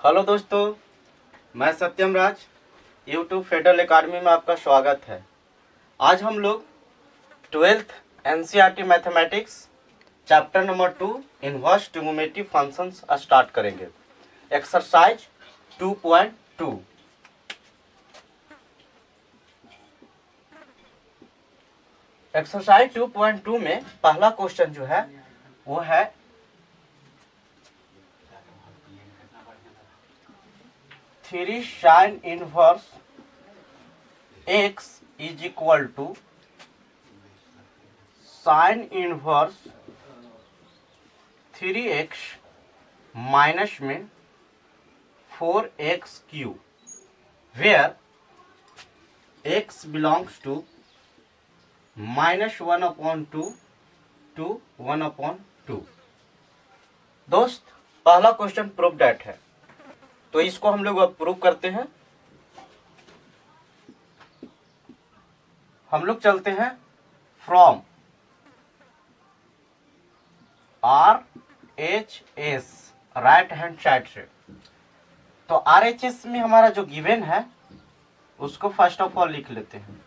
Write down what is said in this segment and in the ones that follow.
Hello दोस्तों, मैं Satyam Raj YouTube federal academy में आपका स्वागत है। आज हम लोग 12th NCERT mathematics chapter number 2 inverse trigonometry functions start करेंगे। एक्सरसाइज 2.2। एक्सरसाइज 2.2 में पहला क्वेश्चन जो है वो है 3 sin inverse x is equal to sine inverse 3x minus में 4x cube where x belongs to -1/2 to 1/2। दोस्त, पहला क्वेश्चन प्रूफ दैट है, तो इसको हम लोग अब प्रूव करते हैं। हम लोग चलते हैं from RHS right hand side से। तो RHS में हमारा जो गिवन है उसको फर्स्ट ऑफ ऑल लिख लेते हैं।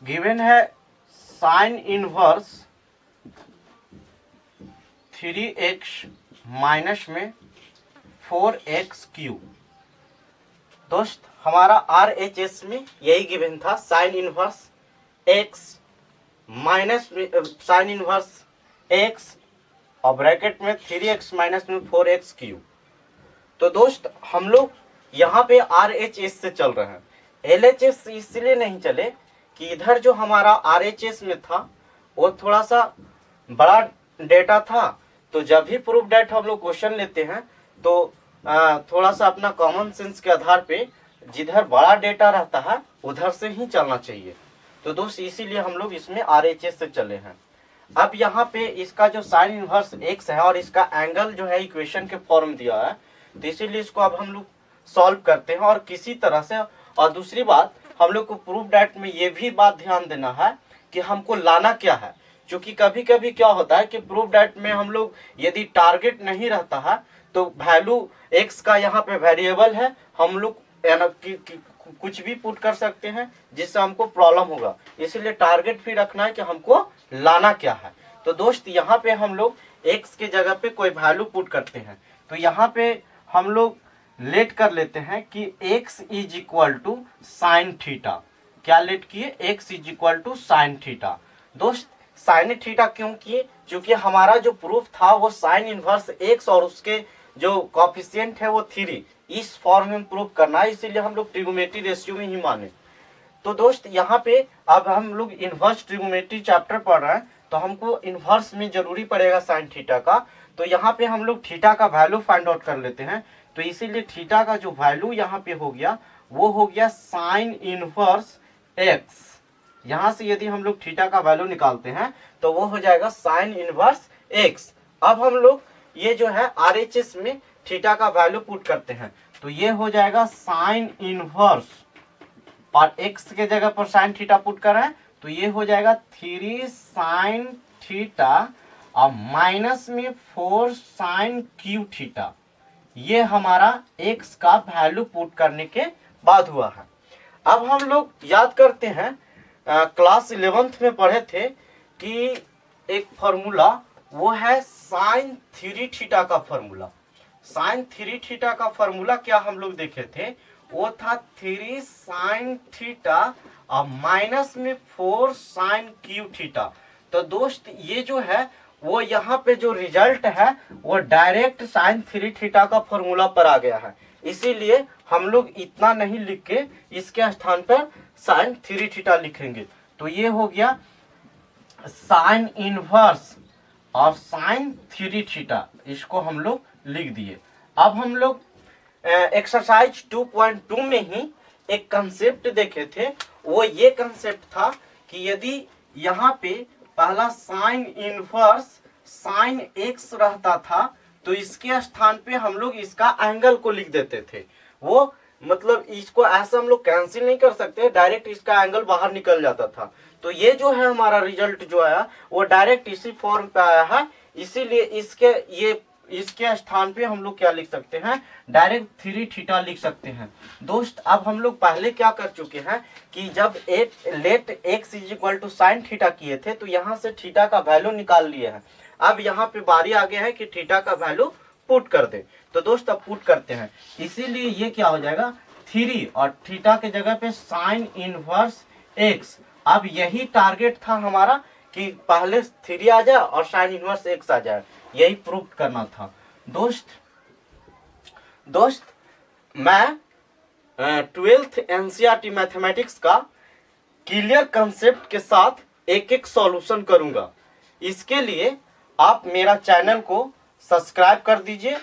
गिवन है साइन इनवर्स 3x माइनस में 4x क्यूब। दोस्त, हमारा RHS में यही गिवन था, साइन इनवर्स x माइनस में साइन इनवर्स x और ब्रैकेट में 3x माइनस में 4x क्यूब। तो दोस्त, हम लोग यहाँ पे RHS से चल रहे हैं। LHS इसलिए नहीं चले कि इधर जो हमारा RHS में था वो थोड़ा सा बड़ा डेटा था। तो जब भी प्रूफ डेट हम लोग क्वेश्चन लेते हैं तो थोड़ा सा अपना कॉमन सेंस के आधार पे जिधर बड़ा डेटा रहता है उधर से ही चलना चाहिए। तो दोस्त, इसीलिए हम लोग इसमें RHS से चले हैं। अब यहाँ पे इसका जो साइन इनवर्स x है और इसका एंगल जो है इक्वेशन के फॉर्म दिया है, तो इसीलिए इसको अब हम लोग सॉल्व करते हैं और किसी तरह से। और दूसरी बात, हम लोग को प्रूफ डेट में ये भी बात ध्यान देना है कि हमको लाना क्या है, क्योंकि कभी कभी क्या होता है कि प्रूफ डेट में हम लोग यदि टारगेट नहीं रहता है तो वैल्यू x का यहाँ पे वेरिएबल है, हम लोग कुछ भी पुट कर सकते हैं जिससे हमको प्रॉब्लम होगा। इसलिए टारगेट भी रखना है कि हमको लाना क्या है। तो दोस्त, यहाँ पे हम लोग x के जगह पे कोई वैल्यू पुट करते हैं। तो यहाँ पे हम लोग लेट कर लेते हैं कि x is equal to sine theta. क्या लेट किए? x is equal to sine theta. दोस्त, साइन थीटा क्यों किए? क्योंकि हमारा जो प्रूफ था वो साइन इनवर्स x और उसके जो कोएफिशिएंट है वो 3 इस फॉर्म में प्रूफ करना है, इसीलिए हम लोग ट्रिगोनोमेट्री रेशियो में ही माने। तो दोस्त, यहाँ पे अब हम लोग इनवर्स ट्रिगोनोमेट्री चैप्टर पढ़ रहे हैं तो हमको इनवर्स में जरूरी पड़ेगा साइन थीटा का। तो यहाँ पे हम लोग थीटा का वैल्यू फाइंड आउट कर लेते हैं। तो इसीलिए थीटा का जो वैल्यू यहाँ पे हो गया वो हो गया साइन इनवर्स x। यहाँ से यदि हम लोग थीटा का वैल्यू निकालते हैं तो वो हो जाएगा साइन इनवर्स x। अब हम लोग ये जो है RHS में थीटा का वैल्यू पुट करते हैं, तो ये हो जाएगा साइन इनवर्स, और x के जगह पर साइन थीटा पुट कर रहे हैं तो ये हो जाएगा 3 साइन थीटा और माइनस में 4 साइन क्यू थीटा। ये हमारा x का वैल्यू पुट करने के बाद हुआ है। अब हम लोग याद करते हैं, क्लास 11th में पढ़े थे कि एक फॉर्मूला वो है साइन 3 थीटा का फॉर्मूला। साइन 3 थीटा का फॉर्मूला क्या हम लोग देखे थे? वो था 3 साइन थीटा और माइनस में 4 साइन क्यू थीटा। तो दोस्त, ये जो है वो यहाँ पे जो रिजल्ट है वो डायरेक्ट साइन 3 थीटा का फॉर्मूला पर आ गया है। इसीलिए हम लोग इतना नहीं लिख के इसके स्थान पर साइन 3 थीटा लिखेंगे। तो ये हो गया साइन इनवर्स और साइन 3 थीटा, इसको हम लोग लिख दिए। अब हम लोग एक्सरसाइज 2.2 में ही एक कंसेप्ट देखे थे। वो ये कंसेप्ट था कि यदि यहाँ पे पहला साइन इनवर्स साइन x रहता था तो इसके स्थान पे हम लोग इसका एंगल को लिख देते थे। वो मतलब इसको ऐसा हम लोग कैंसिल नहीं कर सकते, डायरेक्ट इसका एंगल बाहर निकल जाता था। तो ये जो है हमारा रिजल्ट जो आया वो डायरेक्ट इसी फॉर्म पे आया है। इसीलिए इसके ये इसके स्थान पे हम लोग क्या लिख सकते हैं, डायरेक्ट 3 थीटा लिख सकते हैं। दोस्त अब हम लोग पहले क्या कर चुके हैं कि जब let x is equal to sine theta किए थे तो यहाँ से थीटा का वैल्यू निकाल लिए हैं। अब यहाँ पे बारी आ गया है कि थीटा का वैल्यू पुट कर दे। तो दोस्त अब पुट करते हैं, इसीलिए ये क्या हो जाएगा 3 और थीटा के जगह पे साइन इनवर्स एक्स। अब यही टारगेट था हमारा कि पहले 3 आ जाए और साइन इनवर्स एक्स आ जाए, यही प्रूव करना था। दोस्त मैं 12th एनसीईआरटी मैथमेटिक्स का क्लियर कंसेप्ट के साथ एक एक सॉल्यूशन करूंगा। इसके लिए आप मेरा चैनल को सब्सक्राइब कर दीजिए,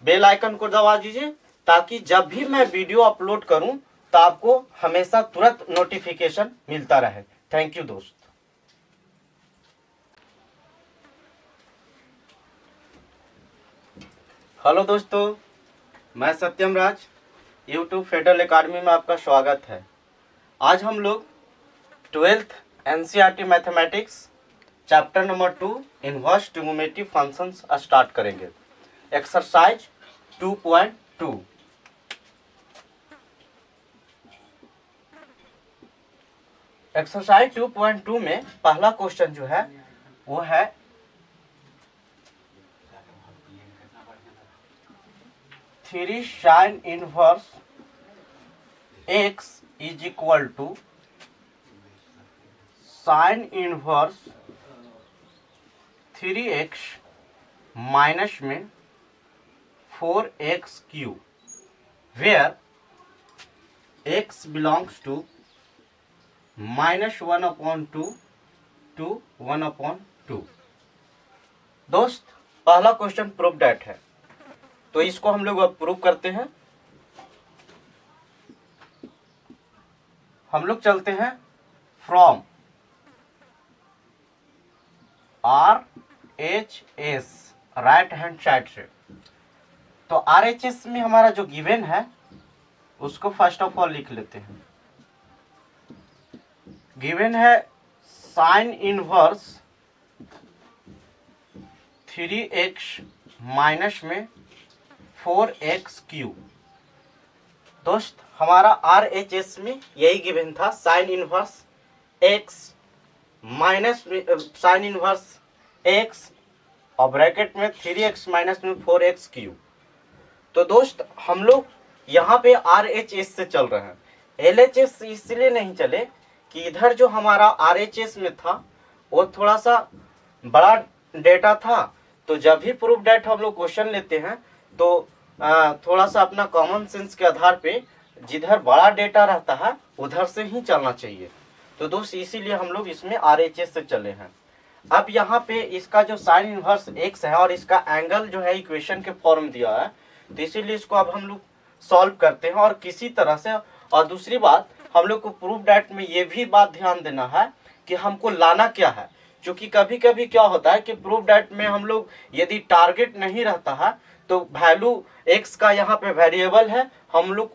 बेल आइकन को दबा दीजिए, ताकि जब भी मैं वीडियो अपलोड करूं तो आपको हमेशा तुरंत नोटिफिकेशन मिलता रहे। थैंक यू दोस्त। हेलो दोस्तों, मैं Satyam Raj, YouTube federal academy में आपका स्वागत है। आज हम लोग 12th NCERT mathematics chapter number 2 inverse trigonometry functions start करेंगे। एक्सरसाइज 2.2। एक्सरसाइज 2.2 में पहला क्वेश्चन जो है वो है 3 sine inverse x is equal to sine inverse 3x minus में 4x cube, where x belongs to -1/2 to 1/2। दोस्त पहला क्वेश्चन प्रूव डेट है, तो इसको हम लोग अब प्रूव करते हैं। हम लोग चलते हैं from RHS right hand side से। तो RHS में हमारा जो गिवन है उसको फर्स्ट ऑफ ऑल लिख लेते हैं। गिवन है साइन इनवर्स 3x माइनस में 4x क्यूब। दोस्त हमारा RHS में यही गिवन था, sine inverse x minus sine inverse x और ब्रैकेट में 3x माइनस में 4x क्यूब। तो दोस्त हम लोग यहाँ पे RHS से चल रहे हैं, LHS इसलिए नहीं चले कि इधर जो हमारा RHS में था वो थोड़ा सा बड़ा डेटा था। तो जब भी प्रूफ डेट हम लोग क्वेश्चन लेते हैं तो थोड़ा सा अपना कॉमन सेंस के आधार पे जिधर बड़ा डेटा रहता है उधर से ही चलना चाहिए। तो दोस्त इसीलिए हम लोग इसमें RHS से चले हैं। अब यहाँ पे इसका जो साइन इनवर्स x है और इसका एंगल जो है इक्वेशन के फॉर्म दिया है, तो इसीलिए इसको अब हम लोग सॉल्व करते हैं और किसी तरह से। और दूसरी बात हम लोग को प्रूफ डेट में ये भी बात ध्यान देना है कि हमको लाना क्या है, क्योंकि कभी कभी क्या होता है कि प्रूफ डेट में हम लोग यदि टारगेट नहीं रहता है तो वैल्यू x का यहाँ पे वेरिएबल है, हम लोग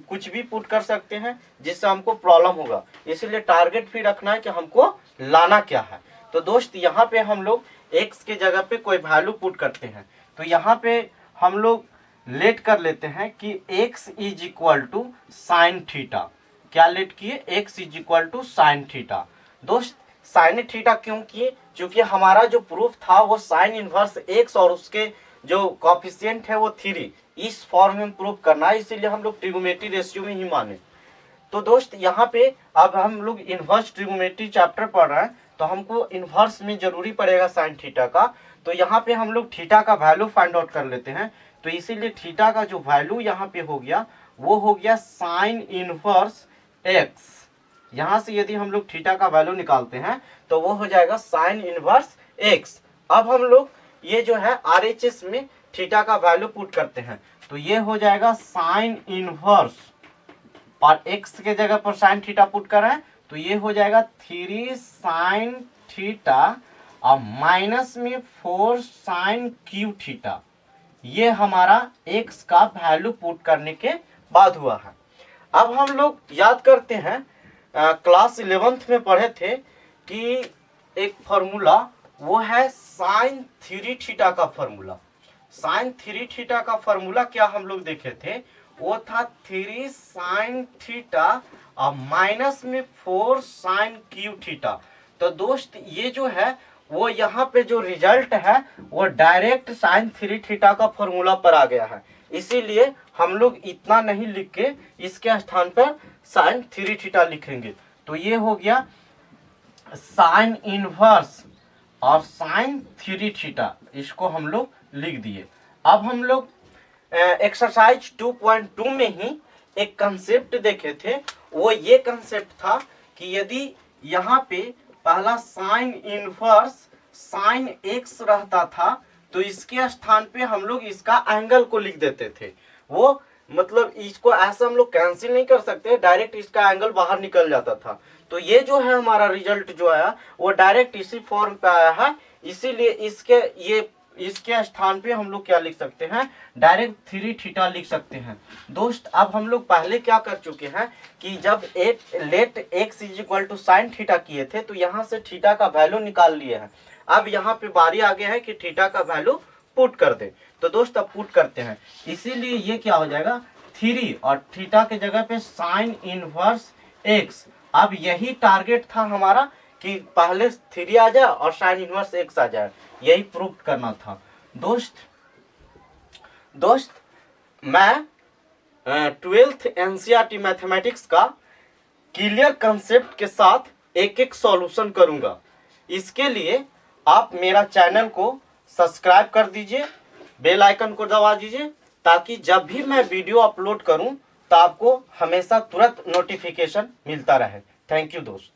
कुछ भी पुट कर सकते हैं जिससे हमको प्रॉब्लम होगा। इसलिए टारगेट भी रखना है कि हमको लाना क्या है। तो दोस्त यहाँ पे हम लोग x के जगह पे कोई वैल्यू पुट करते हैं। तो यहाँ पे हम लोग लेट कर लेते हैं कि x is equal to sine theta. क्या लेट किए, x is equal to sine theta. दोस्त साइन थीटा क्यों किए, क्योंकि हमारा जो प्रूफ था वो साइन इनवर्स x और उसके जो कॉफिशिएंट है वो 3 इस फॉर्म में प्रूफ करना है, इसीलिए हम लोग ट्रिग्नोमेट्री रेशियो में ही माने। तो दोस्त यहाँ पे अब हम लोग इनवर्स ट्रिग्नोमेट्री चैप्टर पढ़ रहे हैं, तो हमको इनवर्स में जरूरी पड़ेगा साइन थीटा का। तो यहाँ पे हम लोग थीटा का वैल्यू फाइंड आउट कर लेते हैं। तो इसीलिए थीटा का जो वैल्यू यहाँ पे हो गया वो हो गया साइन इनवर्स x। यहाँ से यदि हम लोग थीटा का वैल्यू निकालते हैं तो वो हो जाएगा साइन इनवर्स x। अब हम लोग ये जो है RHS में थीटा का वैल्यू पुट करते हैं, तो ये हो जाएगा साइन इनवर्स, और x के जगह पर साइन थीटा पुट कर रहे हैं तो ये हो जाएगा 3 साइन थीटा और माइनस में 4 साइन क्यूब थीटा। ये हमारा x का वैल्यू पुट करने के बाद हुआ है। अब हम लोग याद करते हैं क्लास 11th में पढ़े थे कि एक फॉर्मूला वो है साइन 3 थीटा का फॉर्मूला। साइन 3 थीटा का फॉर्मूला क्या हम लोग देखे थे, वो था 3 साइन थीटा और माइनस में 4 साइन क्यू थीटा। तो दोस्त ये जो है वो यहाँ पे जो रिजल्ट है वो डायरेक्ट साइन 3 थीटा का फॉर्मूला पर आ गया है, इसीलिए हम लोग इतना नहीं लिख के इसके स्थान पर साइन 3 थीटा लिखेंगे। तो ये हो गया साइन इनवर्स और साइन 3 थीटा, इसको हम लोग लिख दिए। अब हम लोग एक्सरसाइज 2.2 में ही एक कंसेप्ट देखे थे, वो ये कंसेप्ट था कि यदि यहाँ पे पहला साइन इनवर्स साइन एक्स रहता था तो इसके स्थान पे हम लोग इसका एंगल को लिख देते थे। वो मतलब इसको ऐसा हम लोग कैंसिल नहीं कर सकते, डायरेक्ट इसका एंगल बाहर निकल जाता था। तो ये जो है हमारा रिजल्ट जो आया वो डायरेक्ट इसी फॉर्म पे आया है, इसीलिए इसके स्थान पे हम लोग क्या लिख सकते हैं, डायरेक्ट 3 थीटा लिख सकते हैं। दोस्त अब हम लोग पहले क्या कर चुके हैं कि जब let x is equal to sine theta किए थे तो यहाँ से थीटा का वैल्यू निकाल लिए हैं। अब यहाँ पे बारी आ गया है कि थीटा का वैल्यू पुट कर दे। तो दोस्त अब पुट करते हैं, इसीलिए ये क्या हो जाएगा 3 और थीटा के जगह पे साइन इनवर्स एक्स। अब यही टारगेट था हमारा कि पहले 3 आ जाए और साइन इनवर्स एक्स आ जाए, यही प्रूव करना था। दोस्त मैं 12th एनसीईआरटी मैथमेटिक्स का क्लियर कंसेप्ट के साथ एक एक सॉल्यूशन करूंगा। इसके लिए आप मेरा चैनल को सब्सक्राइब कर दीजिए, बेल आइकन को दबा दीजिए, ताकि जब भी मैं वीडियो अपलोड करूं तो आपको हमेशा तुरंत नोटिफिकेशन मिलता रहे। थैंक यू दोस्त।